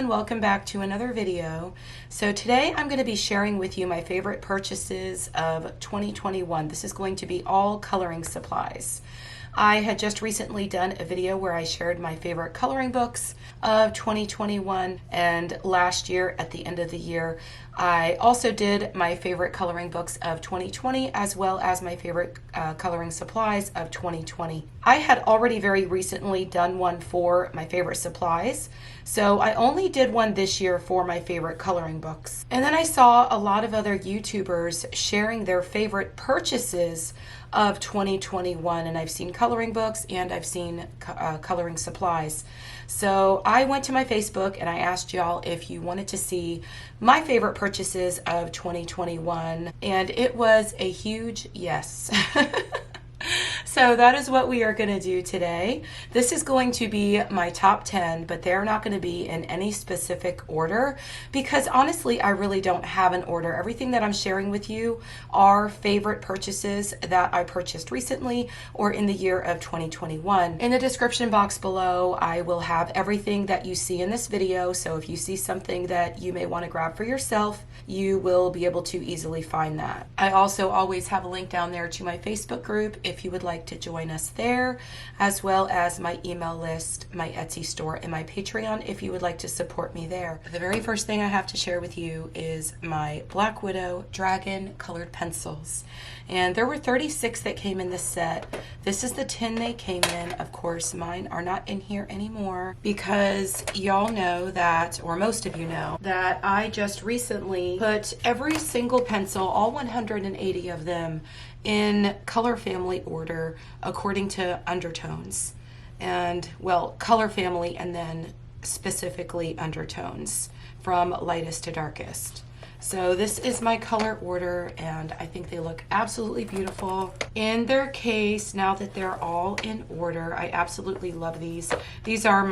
everyone, welcome back to another video. So today I'm going to be sharing with you my favorite purchases of 2021. This is going to be all coloring supplies. I had just recently done a video where I shared my favorite coloring books of 2021, and last year at the end of the year I also did my favorite coloring books of 2020 as well as my favorite coloring supplies of 2020. I had already very recently done one for my favorite supplies, so I only did one this year for my favorite coloring books. And then I saw a lot of other YouTubers sharing their favorite purchases of 2021, and I've seen coloring books and I've seen coloring supplies. So I went to my Facebook and I asked y'all if you wanted to see my favorite purchases of 2021, and it was a huge yes. So that is what we are going to do today. This is going to be my top 10, but they're not going to be in any specific order because honestly, I really don't have an order. Everything that I'm sharing with you are favorite purchases that I purchased recently or in the year of 2021. In the description box below, I will have everything that you see in this video. So if you see something that you may want to grab for yourself, you will be able to easily find that. I also always have a link down there to my Facebook group if you would like to join us there, as well as my email list, my Etsy store, and my Patreon if you would like to support me there. The very first thing I have to share with you is my Black Widow Dragon colored pencils. And there were 36 that came in this set. This is the tin they came in. Of course, mine are not in here anymore because y'all know that, or most of you know, that I just recently put every single pencil, all 180 of them, in color family order according to undertones. And, well, color family and then specifically undertones from lightest to darkest. So this is my color order, and I think they look absolutely beautiful in their case. Now that they're all in order, I absolutely love these. These are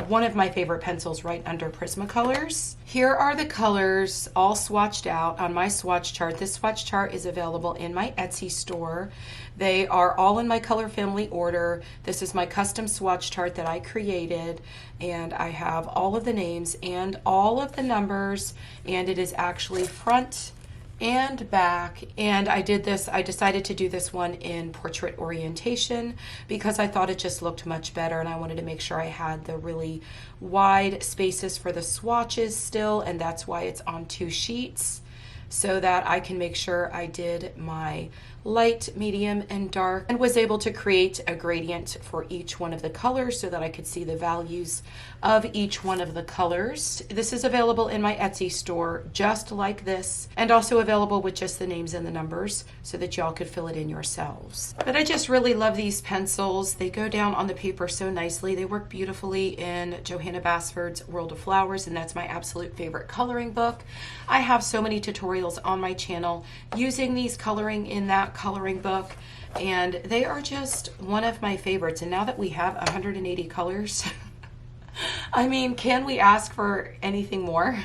one of my favorite pencils right under Prismacolors. Here are the colors all swatched out on my swatch chart. This swatch chart is available in my Etsy store. They are all in my color family order. This is my custom swatch chart that I created, and I have all of the names and all of the numbers, and it is actually front and back. And I decided to do this one in portrait orientation because I thought it just looked much better, and I wanted to make sure I had the really wide spaces for the swatches still, and that's why it's on 2 sheets, so that I can make sure I did my light, medium, and dark, and was able to create a gradient for each one of the colors so that I could see the values of each one of the colors. This is available in my Etsy store just like this, and also available with just the names and the numbers so that y'all could fill it in yourselves. But I just really love these pencils. They go down on the paper so nicely. They work beautifully in Johanna Basford's World of Flowers, and that's my absolute favorite coloring book. I have so many tutorials on my channel using these coloring in that coloring book, and they are just one of my favorites. And now that we have 180 colors, I mean, can we ask for anything more?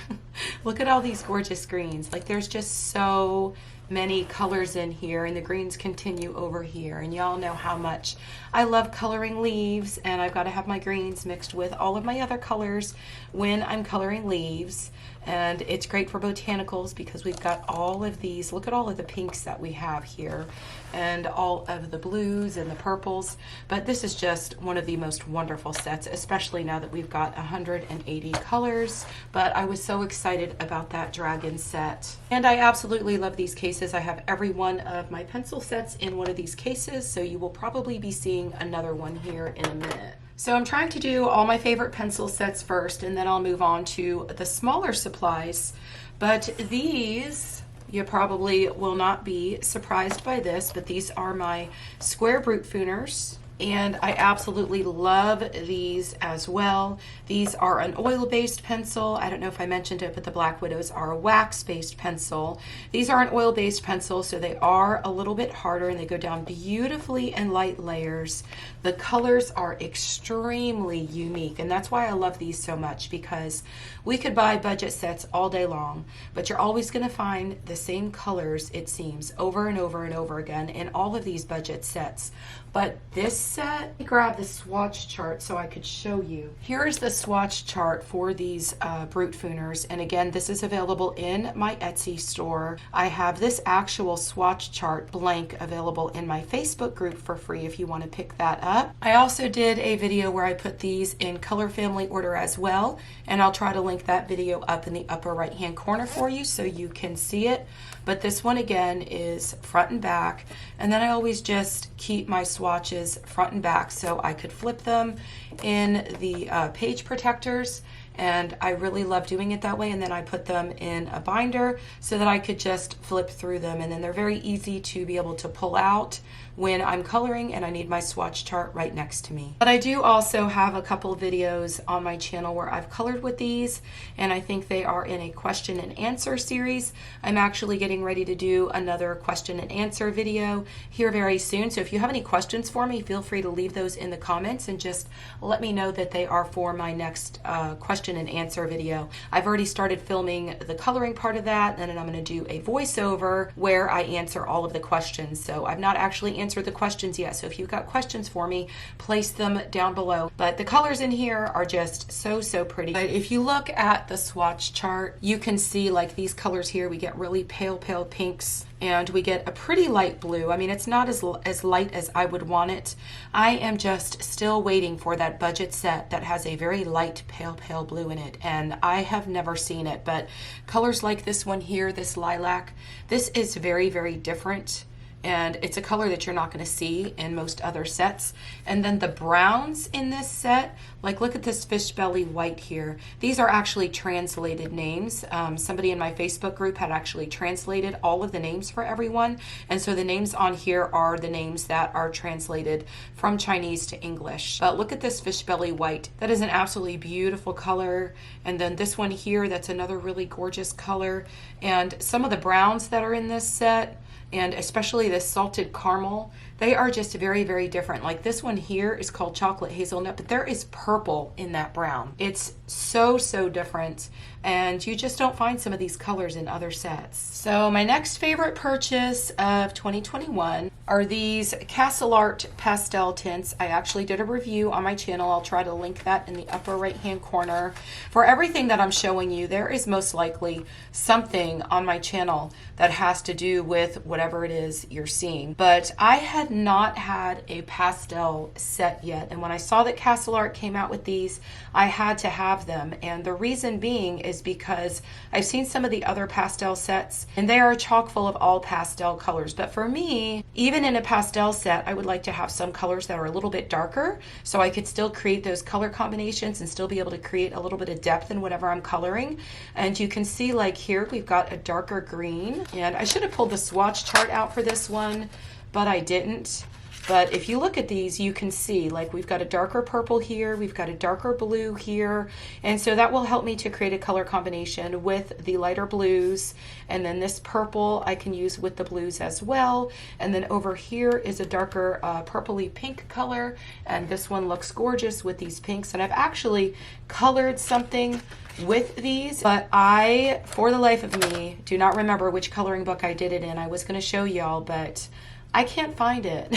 Look at all these gorgeous greens. Like, there's just so many colors in here, and the greens continue over here, and y'all know how much I love coloring leaves, and I've got to have my greens mixed with all of my other colors when I'm coloring leaves. And it's great for botanicals because we've got all of these. Look at all of the pinks that we have here, and all of the blues and the purples. But this is just one of the most wonderful sets, especially now that we've got 180 colors. But I was so excited about that dragon set, and I absolutely love these cases. I have every one of my pencil sets in one of these cases, so you will probably be seeing another one here in a minute. So I'm trying to do all my favorite pencil sets first, and then I'll move on to the smaller supplies. But these, you probably will not be surprised by this, but these are my Square Brute Fooners, and I absolutely love these as well. These are an oil-based pencil. I don't know if I mentioned it, but the Black Widows are a wax-based pencil. These are an oil-based pencil, so they are a little bit harder, and they go down beautifully in light layers. The colors are extremely unique, and that's why I love these so much, because we could buy budget sets all day long, but you're always going to find the same colors, it seems, over and over and over again in all of these budget sets. But this set. Let me grab the swatch chart so I could show you. Here is the swatch chart for these Brute Fooners, and again, this is available in my Etsy store. I have this actual swatch chart blank available in my Facebook group for free if you want to pick that up. I also did a video where I put these in color family order as well, and I'll try to link that video up in the upper right hand corner for you so you can see it. But this one again is front and back, and then I always just keep my swatches front and back so I could flip them in the page protectors, and I really love doing it that way. And then I put them in a binder so that I could just flip through them, and then they're very easy to be able to pull out when I'm coloring and I need my swatch chart right next to me. But I do also have a couple videos on my channel where I've colored with these, and I think they are in a question and answer series. I'm actually getting ready to do another question and answer video here very soon, so if you have any questions for me, feel free to leave those in the comments and just let me know that they are for my next question and answer video. I've already started filming the coloring part of that, and then I'm going to do a voiceover where I answer all of the questions. So I've not actually answered the questions yet, so if you've got questions for me, place them down below. But the colors in here are just so pretty. But if you look at the swatch chart, you can see like these colors here, we get really pale pinks, and we get a pretty light blue. I mean, it's not as light as I would want it. I am just still waiting for that budget set that has a very light pale blue in it, and I have never seen it. But colors like this one here, this lilac, this is very different, and it's a color that you're not going to see in most other sets. And then the browns in this set, like look at this fish belly white here. These are actually translated names. Somebody in my Facebook group had actually translated all of the names for everyone, and so the names on here are the names that are translated from Chinese to English. But look at this fish belly white. That is an absolutely beautiful color. And then this one here, that's another really gorgeous color. And some of the browns that are in this set, and especially this salted caramel, they are just very different. Like this one here is called chocolate hazelnut, but there is purple in that brown. It's so different, and you just don't find some of these colors in other sets. So my next favorite purchase of 2021 are these Art Pastel tints. I actually did a review on my channel. I'll try to link that in the upper right hand corner. For everything that I'm showing you, there is most likely something on my channel that has to do with whatever it is you're seeing. But I had not had a pastel set yet, and when I saw that Art came out with these, I had to have them. And the reason being is because I've seen some of the other pastel sets, and they are chock full of all pastel colors. But for me, even in a pastel set, I would like to have some colors that are a little bit darker, so I could still create those color combinations and still be able to create a little bit of depth in whatever I'm coloring. And you can see like here, we've got a darker green, and I should have pulled the swatch chart out for this one, but I didn't. But if you look at these, you can see like we've got a darker purple here, we've got a darker blue here, and so that will help me to create a color combination with the lighter blues. And then this purple I can use with the blues as well. And then over here is a darker purpley pink color, and this one looks gorgeous with these pinks. And I've actually colored something with these, but I, for the life of me, do not remember which coloring book I did it in. I was going to show y'all, but I can't find it.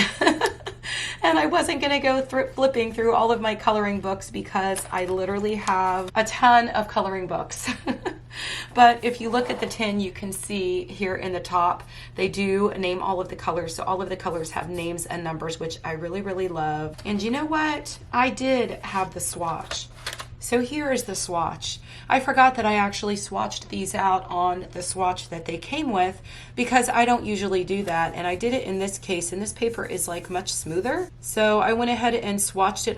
And I wasn't going to go flipping through all of my coloring books because I literally have a ton of coloring books. But if you look at the tin, you can see here in the top, they do name all of the colors. So all of the colors have names and numbers, which I really love. And you know what? I did have the swatch. So here is the swatch. I forgot that I actually swatched these out on the swatch that they came with because I don't usually do that, and I did it in this case, and this paper is like much smoother. So I went ahead and swatched it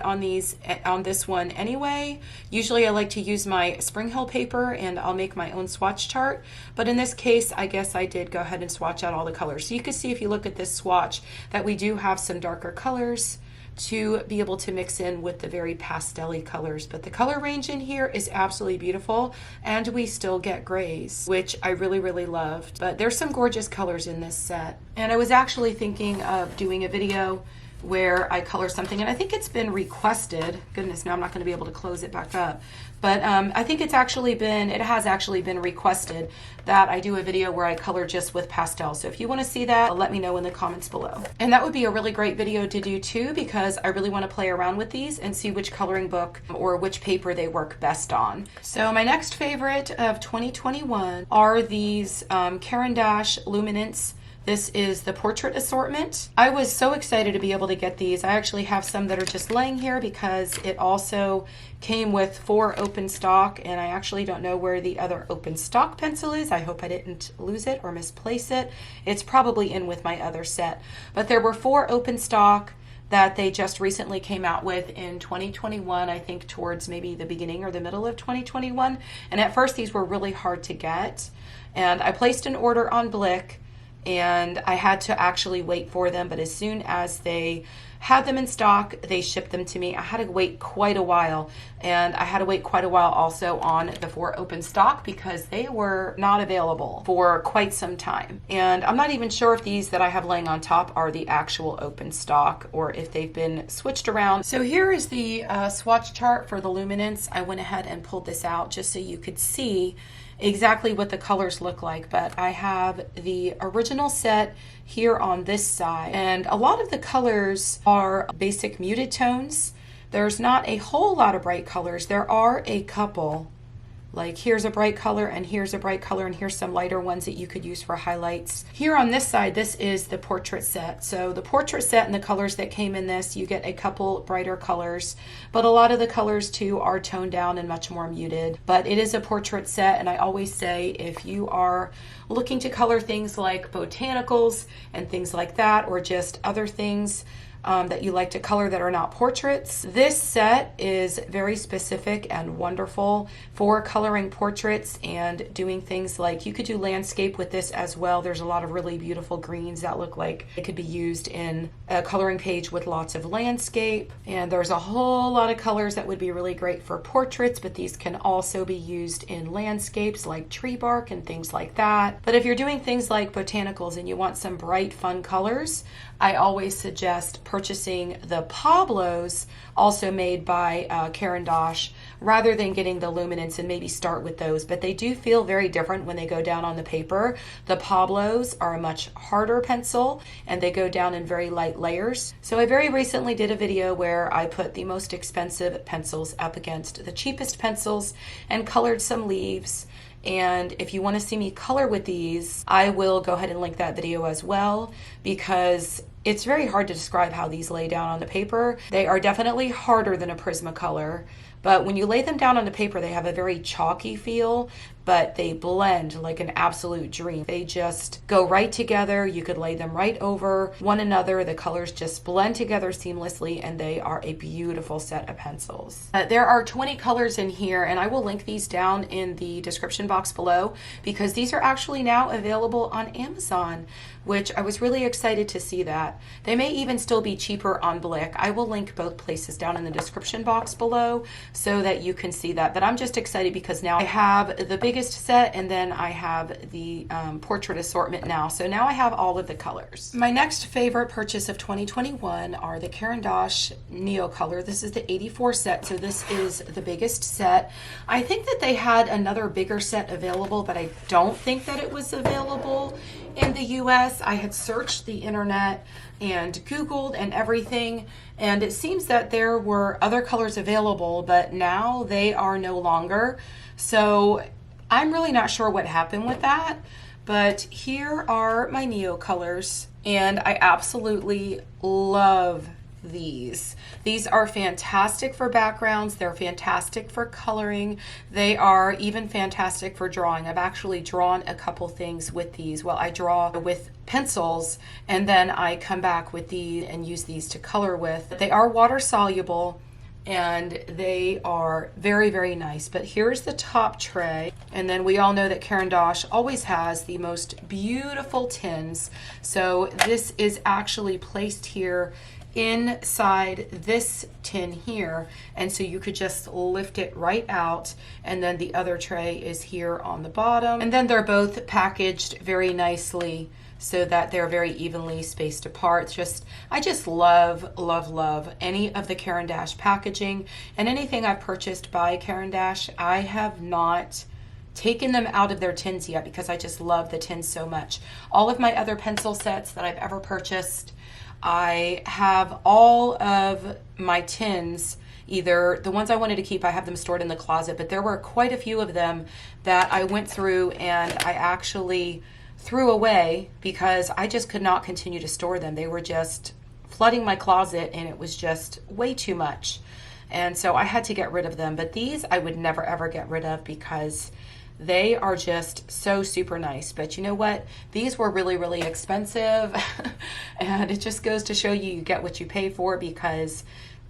on this one anyway. Usually I like to use my Spring Hill paper and I'll make my own swatch chart, but in this case I guess I did go ahead and swatch out all the colors. So you can see if you look at this swatch that we do have some darker colors to be able to mix in with the very pastel-y colors. But the color range in here is absolutely beautiful, and we still get grays, which I really loved. But there's some gorgeous colors in this set. And I was actually thinking of doing a video where I color something, and I think it's been requested. Goodness, now I'm not going to be able to close it back up. But I think it has actually been requested that I do a video where I color just with pastel. So if you want to see that, let me know in the comments below. And that would be a really great video to do too, because I really want to play around with these and see which coloring book or which paper they work best on. So my next favorite of 2021 are these Caran d'Ache Luminance. This is the portrait assortment. I was so excited to be able to get these. I actually have some that are just laying here because it also came with 4 open stock, and I actually don't know where the other open stock pencil is. I hope I didn't lose it or misplace it. It's probably in with my other set. But there were 4 open stock that they just recently came out with in 2021, I think towards maybe the beginning or the middle of 2021. And at first these were really hard to get. And I placed an order on Blick, and I had to actually wait for them, but as soon as they had them in stock, they shipped them to me. I had to wait quite a while, and I had to wait quite a while also on the 4 open stock because they were not available for quite some time. And I'm not even sure if these that I have laying on top are the actual open stock or if they've been switched around. So here is the swatch chart for the Luminance. I went ahead and pulled this out just so you could see exactly what the colors look like, but I have the original set here on this side, and a lot of the colors are basic muted tones. There's not a whole lot of bright colors. There are a couple, like here's a bright color and here's a bright color and here's some lighter ones that you could use for highlights. Here on this side, this is the portrait set. So the portrait set and the colors that came in this, you get a couple brighter colors, but a lot of the colors too are toned down and much more muted. But it is a portrait set, and I always say if you are looking to color things like botanicals and things like that, or just other things that you like to color that are not portraits, this set is very specific and wonderful for coloring portraits and doing things like, you could do landscape with this as well. There's a lot of really beautiful greens that look like it could be used in a coloring page with lots of landscape, and there's a whole lot of colors that would be really great for portraits, but these can also be used in landscapes like tree bark and things like that. But if you're doing things like botanicals and you want some bright fun colors, I always suggest purchasing the Pablos, also made by Caran d'Ache, rather than getting the Luminance, and maybe start with those. But they do feel very different when they go down on the paper. The Pablos are a much harder pencil, and they go down in very light layers. So I very recently did a video where I put the most expensive pencils up against the cheapest pencils and colored some leaves. And if you want to see me color with these, I will go ahead and link that video as well, because it's very hard to describe how these lay down on the paper. They are definitely harder than a Prismacolor, but when you lay them down on the paper, they have a very chalky feel, but they blend like an absolute dream. They just go right together. You could lay them right over one another. The colors just blend together seamlessly, and they are a beautiful set of pencils. There are 20 colors in here, and I will link these down in the description box below, because these are actually now available on Amazon, which I was really excited to see that. They may even still be cheaper on Blick. I will link both places down in the description box below so that you can see that. But I'm just excited because now I have the biggest set, and then I have the portrait assortment now. So now I have all of the colors. My next favorite purchase of 2021 are the Caran d'Ache Neo Color. This is the 84 set, so this is the biggest set. I think that they had another bigger set available, but I don't think that it was available in the US. I had searched the internet and Googled and everything, and it seems that there were other colors available, but now they are no longer. So I'm really not sure what happened with that, but here are my Neo colors, and I absolutely love these. These are fantastic for backgrounds. They're fantastic for coloring. They are even fantastic for drawing. I've actually drawn a couple things with these. Well, I draw with pencils, and then I come back with these and use these to color with. They are water soluble, and they are very, very nice. But here's the top tray, and then we all know that Caran d'Ache always has the most beautiful tins. So this is actually placed here inside this tin here, and so you could just lift it right out, and then the other tray is here on the bottom, and then they're both packaged very nicely so that they're very evenly spaced apart. I just love, love, love any of the Caran d'Ache packaging, and anything I've purchased by Caran d'Ache, I have not taken them out of their tins yet because I just love the tins so much. All of my other pencil sets that I've ever purchased, I have all of my tins, either the ones I wanted to keep, I have them stored in the closet, but there were quite a few of them that I went through and I actually threw away because I just could not continue to store them. They were just flooding my closet and it was just way too much. And so I had to get rid of them. But these I would never ever get rid of because they are just so super nice. But you know what? These were really, really expensive. And it just goes to show you, you get what you pay for, because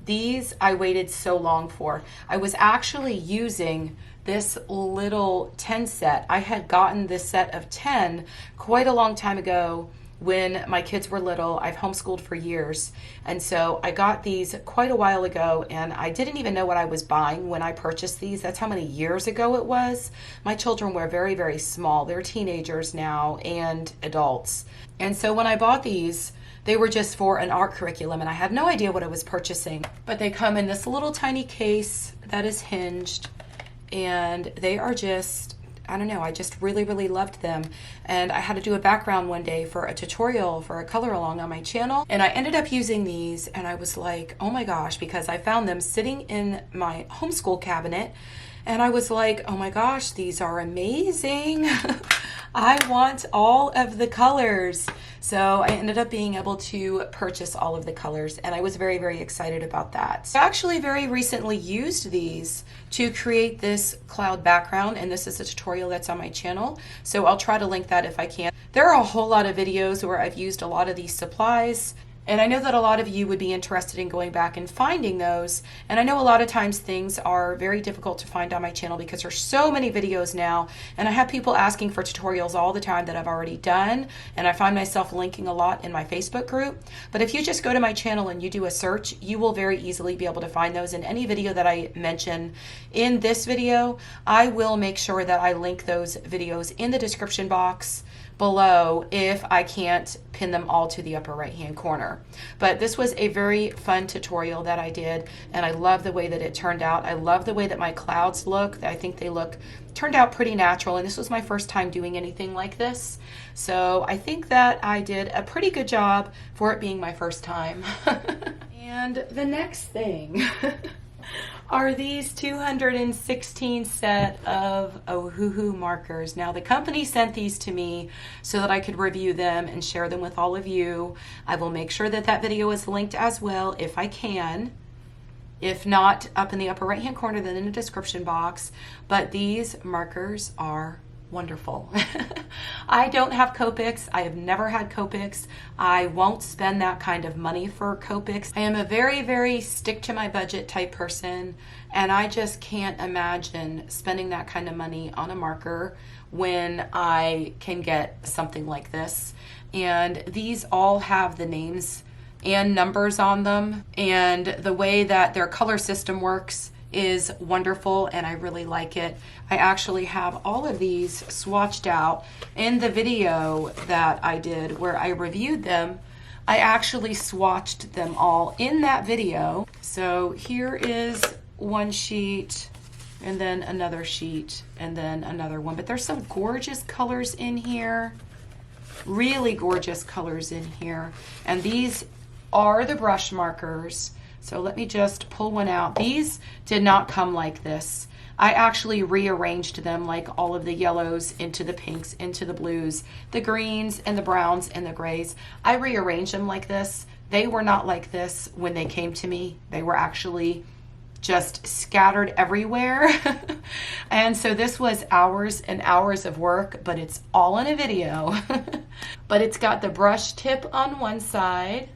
these I waited so long for. I was actually using this little 10 set. I had gotten this set of 10 quite a long time ago when my kids were little. I've homeschooled for years, and so I got these quite a while ago, and I didn't even know what I was buying when I purchased these. That's how many years ago it was. My children were very, very small. They're teenagers now and adults. And so when I bought these, they were just for an art curriculum, and I had no idea what I was purchasing. But they come in this little tiny case that is hinged, and they are just, I don't know, I just really, really loved them. And I had to do a background one day for a tutorial for a color along on my channel, and I ended up using these, and I was like, oh my gosh, because I found them sitting in my homeschool cabinet, and I was like, oh my gosh, these are amazing. I want all of the colors. So I ended up being able to purchase all of the colors, and I was very, very excited about that. I actually very recently used these to create this cloud background, and this is a tutorial that's on my channel, so I'll try to link that if I can. There are a whole lot of videos where I've used a lot of these supplies, and I know that a lot of you would be interested in going back and finding those. And I know a lot of times things are very difficult to find on my channel because there's so many videos now. And I have people asking for tutorials all the time that I've already done. And I find myself linking a lot in my Facebook group. But if you just go to my channel and you do a search, you will very easily be able to find those. In any video that I mention in this video, I will make sure that I link those videos in the description box below if I can't pin them all to the upper right hand corner. But this was a very fun tutorial that I did, and I love the way that it turned out. I love the way that my clouds look. I think they turned out pretty natural, and this was my first time doing anything like this. So I think that I did a pretty good job for it being my first time. And the next thing are these 216 set of Ohuhu markers. Now, the company sent these to me so that I could review them and share them with all of you. I will make sure that that video is linked as well if I can. If not, up in the upper right hand corner, then in the description box. But these markers are wonderful. I don't have Copics. I have never had Copics. I won't spend that kind of money for Copics. I am a very, very stick to my budget type person, and I just can't imagine spending that kind of money on a marker when I can get something like this. And these all have the names and numbers on them, and the way that their color system works is wonderful, and I really like it. I actually have all of these swatched out. In the video that I did where I reviewed them, I actually swatched them all in that video. So here is one sheet, and then another sheet, and then another one. But there's some gorgeous colors in here, really gorgeous colors in here. And these are the brush markers. So let me just pull one out. These did not come like this. I actually rearranged them, like all of the yellows into the pinks, into the blues, the greens and the browns and the grays. I rearranged them like this. They were not like this when they came to me. They were actually just scattered everywhere. And so this was hours and hours of work, but it's all in a video. But it's got the brush tip on one side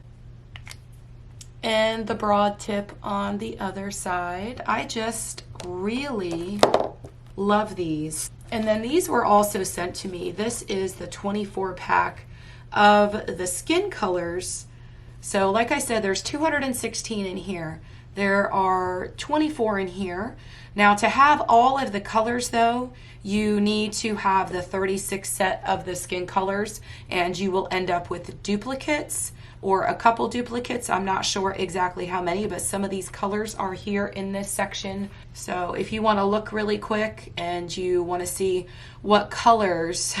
and the broad tip on the other side. I just really love these. And then these were also sent to me. This is the 24 pack of the skin colors. So like I said, there's 216 in here. There are 24 in here. Now to have all of the colors though, you need to have the 36 set of the skin colors, and you will end up with duplicates or a couple duplicates. I'm not sure exactly how many, but some of these colors are here in this section. So if you want to look really quick and you want to see what colors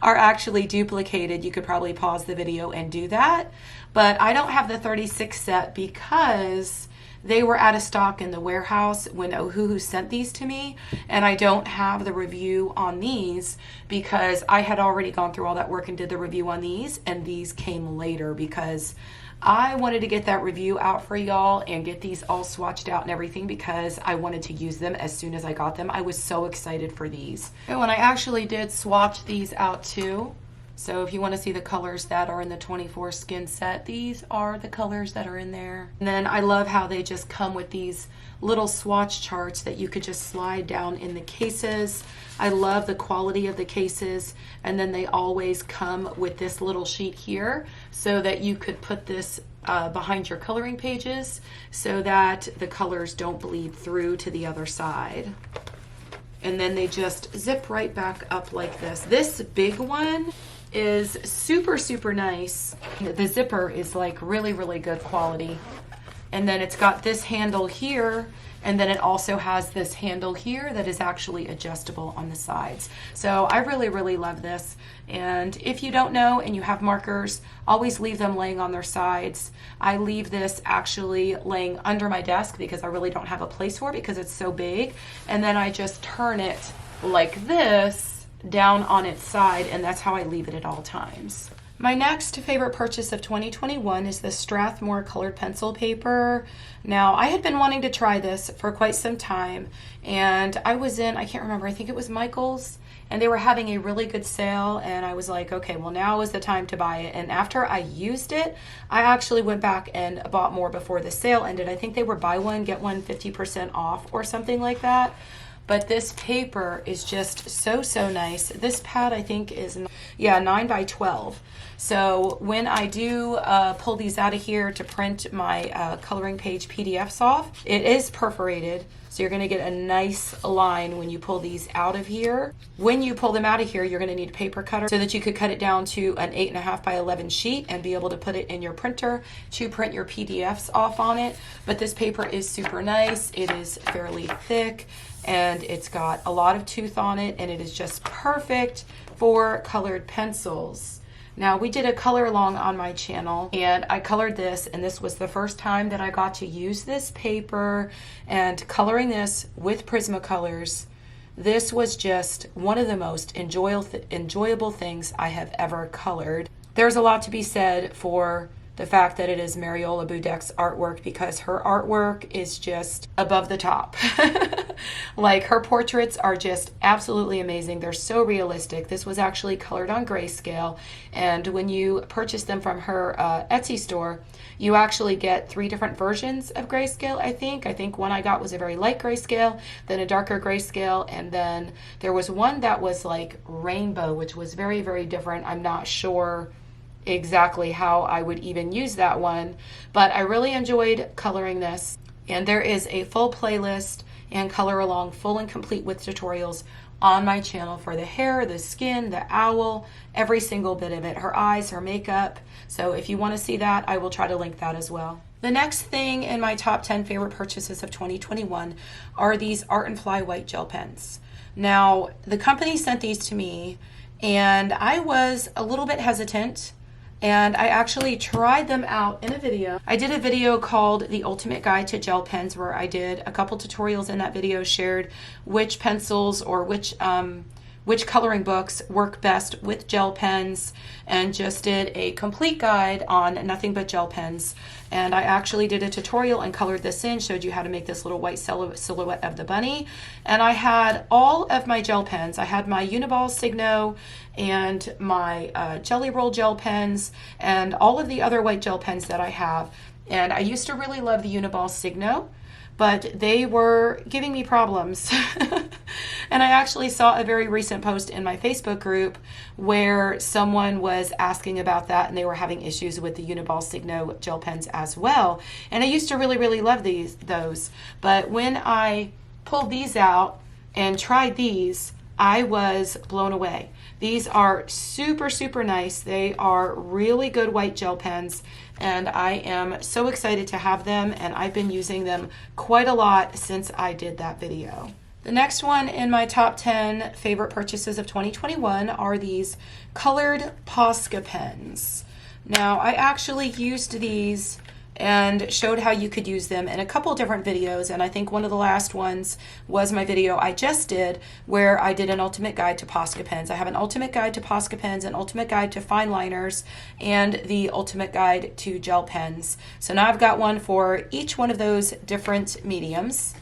are actually duplicated, you could probably pause the video and do that. But I don't have the 36 set because they were out of stock in the warehouse when Ohuhu sent these to me, and I don't have the review on these because I had already gone through all that work and did the review on these, and these came later because I wanted to get that review out for y'all and get these all swatched out and everything because I wanted to use them as soon as I got them. I was so excited for these. And when I actually did swatch these out too, so if you want to see the colors that are in the 24 skin set, these are the colors that are in there. And then I love how they just come with these little swatch charts that you could just slide down in the cases. I love the quality of the cases. And then they always come with this little sheet here so that you could put this behind your coloring pages so that the colors don't bleed through to the other side. And then they just zip right back up like this. This big one is super, super nice. The zipper is like really, really good quality. And then it's got this handle here, and then it also has this handle here that is actually adjustable on the sides. So I really, really love this. And if you don't know and you have markers, always leave them laying on their sides. I leave this actually laying under my desk because I really don't have a place for it because it's so big. And then I just turn it like this down on its side, and that's how I leave it at all times. My next favorite purchase of 2021 is the Stratmore colored pencil paper. Now, I had been wanting to try this for quite some time, and I was in, I can't remember, I think it was Michael's, and they were having a really good sale, and I was like, okay, well now is the time to buy it. And after I used it, I actually went back and bought more before the sale ended. I think they were buy one, get one 50% off or something like that. But this paper is just so, so nice. This pad I think is, 9 by 12. So when I do pull these out of here to print my coloring page PDFs off, it is perforated. So you're gonna get a nice line when you pull these out of here. When you pull them out of here, you're gonna need a paper cutter so that you could cut it down to an 8.5 by 11 sheet and be able to put it in your printer to print your PDFs off on it. But this paper is super nice. It is fairly thick, and it's got a lot of tooth on it, and it is just perfect for colored pencils. Now, we did a color along on my channel, and I colored this, and this was the first time that I got to use this paper, and coloring this with Prismacolors, this was just one of the most enjoyable things I have ever colored. There's a lot to be said for the fact that it is Mariola Budek's artwork because her artwork is just above the top. Like, her portraits are just absolutely amazing. They're so realistic. This was actually colored on grayscale, and when you purchase them from her Etsy store, you actually get 3 different versions of grayscale, I think. I think one I got was a very light grayscale, then a darker grayscale, and then there was one that was like rainbow, which was very, very different. I'm not sure exactly how I would even use that one, but I really enjoyed coloring this. And there is a full playlist and color along full and complete with tutorials on my channel for the hair, the skin, the owl, every single bit of it, her eyes, her makeup. So if you want to see that, I will try to link that as well. The next thing in my top 10 favorite purchases of 2021 are these Art Fly white gel pens. Now, the company sent these to me, and I was a little bit hesitant, and I actually tried them out in a video. I did a video called The Ultimate Guide to Gel Pens, where I did a couple tutorials in that video, shared which pencils or which coloring books work best with gel pens, and just did a complete guide on nothing but gel pens. And I actually did a tutorial and colored this in, showed you how to make this little white silhouette of the bunny. And I had all of my gel pens. I had my Uniball Signo and my Jelly Roll gel pens and all of the other white gel pens that I have. And I used to really love the Uniball Signo, but they were giving me problems. And I actually saw a very recent post in my Facebook group where someone was asking about that, and they were having issues with the Uniball Signo gel pens as well. And I used to really love those, but when I pulled these out and tried these, I was blown away. These are super nice. They are really good white gel pens, and I am so excited to have them, and I've been using them quite a lot since I did that video. The next one in my top 10 favorite purchases of 2021 are these colored Posca pens. Now, I actually used these and showed how you could use them in a couple different videos, and I think one of the last ones was my video I just did where I did an ultimate guide to Posca pens. I have an ultimate guide to Posca pens, an ultimate guide to fine liners, and the ultimate guide to gel pens. So now I've got one for each one of those different mediums,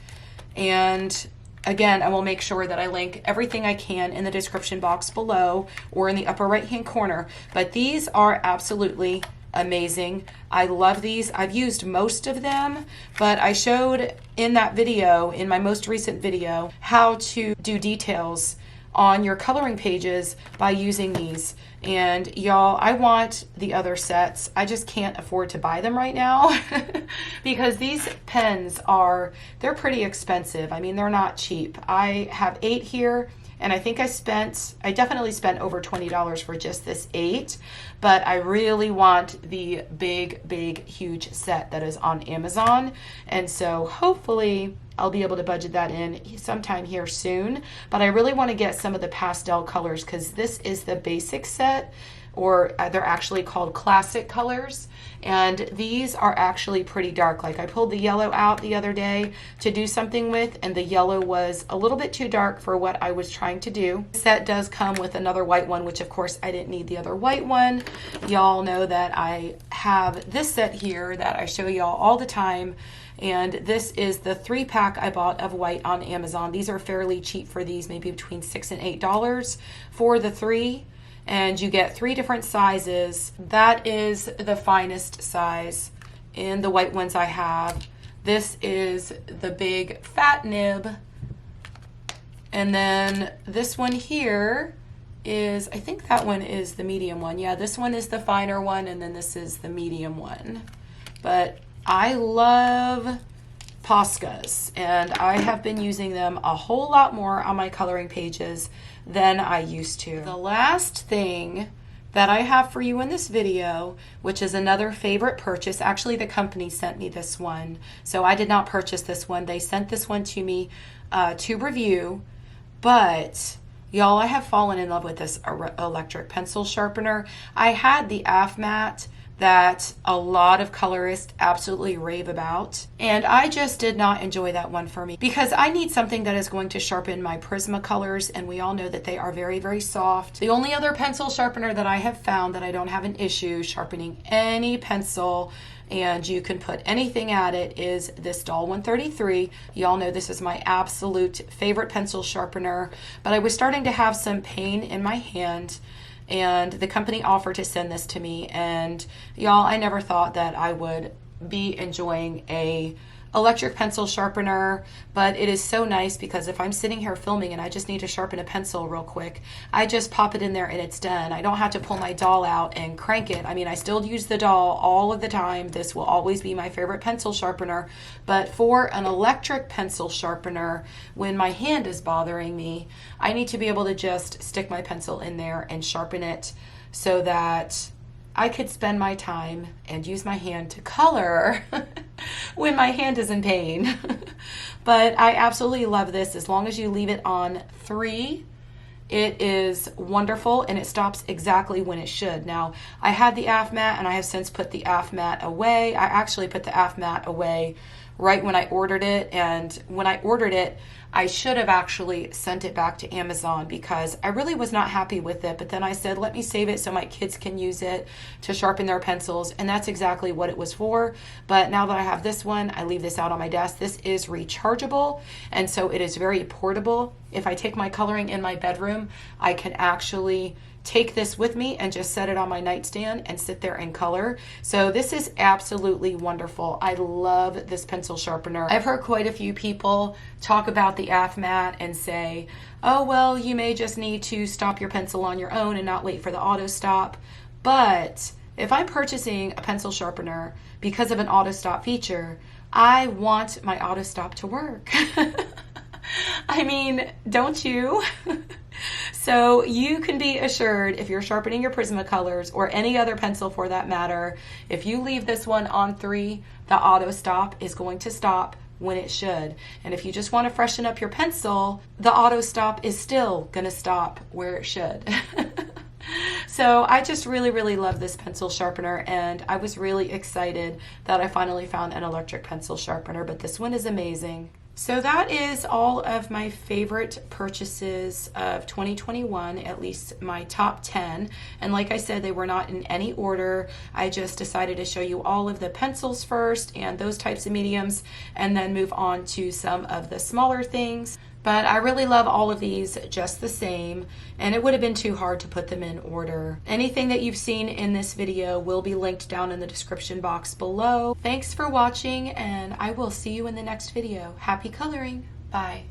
and again, I will make sure that I link everything I can in the description box below or in the upper right hand corner. But these are absolutely amazing. I love these. I've used most of them, but I showed in that video, in my most recent video, how to do details on your coloring pages by using these. And y'all, I want the other sets. I just can't afford to buy them right now because these pens they're pretty expensive. I mean, they're not cheap. I have 8 here, and I think I definitely spent over $20 for just this 8, but I really want the big, huge set that is on Amazon. And so hopefully I'll be able to budget that in sometime here soon, but I really want to get some of the pastel colors because this is the basic set, or they're actually called classic colors, and these are actually pretty dark. Like, I pulled the yellow out the other day to do something with, and the yellow was a little bit too dark for what I was trying to do. This set does come with another white one, which of course I didn't need the other white one. Y'all know that I have this set here that I show y'all all the time, and this is the 3-pack I bought of white on Amazon. These are fairly cheap for these, maybe between $6 and $8 for the 3. And you get 3 different sizes. That is the finest size in the white ones I have. This is the big fat nib. And then this one here is, I think that one is the medium one. Yeah, this one is the finer one, and then this is the medium one. But I love Poscas, and I have been using them a whole lot more on my coloring pages than I used to. The last thing that I have for you in this video, which is another favorite purchase, actually the company sent me this one, so I did not purchase this one. They sent this one to me to review, but y'all, I have fallen in love with this electric pencil sharpener. I had the AFMAT that a lot of colorists absolutely rave about, and I just did not enjoy that one for me because I need something that is going to sharpen my Prismacolors, and we all know that they are very soft. The only other pencil sharpener that I have found that I don't have an issue sharpening any pencil and you can put anything at it is this Doll 133. Y'all know this is my absolute favorite pencil sharpener, but I was starting to have some pain in my hand, and the company offered to send this to me, and y'all, I never thought that I would be enjoying a electric pencil sharpener, but it is so nice because if I'm sitting here filming and I just need to sharpen a pencil real quick, I just pop it in there and it's done. I don't have to pull my Doll out and crank it. I mean, I still use the Doll all of the time. This will always be my favorite pencil sharpener, but for an electric pencil sharpener, when my hand is bothering me, I need to be able to just stick my pencil in there and sharpen it so that I could spend my time and use my hand to color when my hand is in pain. But I absolutely love this. As long as you leave it on 3, it is wonderful, and it stops exactly when it should. Now, I had the AFMAT, and I have since put the AFMAT away. I actually put the AFMAT away right when I ordered it, and when I ordered it, I should have actually sent it back to Amazon because I really was not happy with it, but then I said, let me save it so my kids can use it to sharpen their pencils, and that's exactly what it was for. But now that I have this one, I leave this out on my desk. This is rechargeable, and so it is very portable. If I take my coloring in my bedroom, I can actually take this with me and just set it on my nightstand and sit there and color. So this is absolutely wonderful. I love this pencil sharpener. I've heard quite a few people talk about the AFMAT and say, oh, well, you may just need to stop your pencil on your own and not wait for the auto stop. But if I'm purchasing a pencil sharpener because of an auto stop feature, I want my auto stop to work. I mean, don't you? So you can be assured, if you're sharpening your Prismacolors or any other pencil for that matter, if you leave this one on 3, the auto stop is going to stop when it should. And if you just want to freshen up your pencil, the auto stop is still going to stop where it should. So I just really, really love this pencil sharpener, and I was really excited that I finally found an electric pencil sharpener, but this one is amazing. So that is all of my favorite purchases of 2021, at least my top 10. And like I said, they were not in any order. I just decided to show you all of the pencils first and those types of mediums, and then move on to some of the smaller things. But I really love all of these just the same, and it would have been too hard to put them in order. Anything that you've seen in this video will be linked down in the description box below. Thanks for watching, and I will see you in the next video. Happy coloring. Bye.